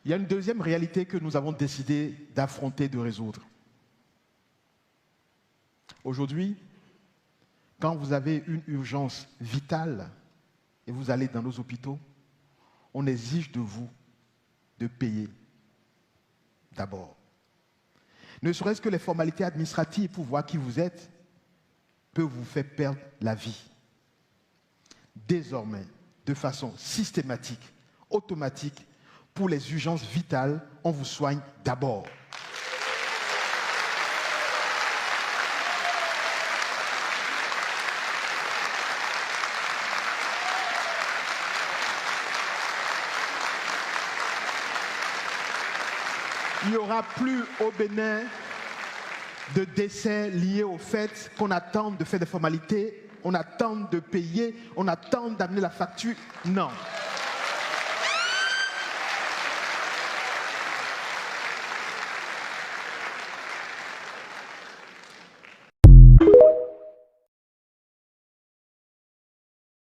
Il y a une deuxième réalité que nous avons décidé d'affronter, de résoudre. Aujourd'hui, quand vous avez une urgence vitale et vous allez dans nos hôpitaux, on exige de vous de payer d'abord. Ne serait-ce que les formalités administratives pour voir qui vous êtes peuvent vous faire perdre la vie. Désormais, de façon systématique, automatique, pour les urgences vitales, on vous soigne d'abord. Il n'y aura plus au Bénin de décès liés au fait qu'on attend de faire des formalités, on attend de payer, on attend d'amener la facture. Non.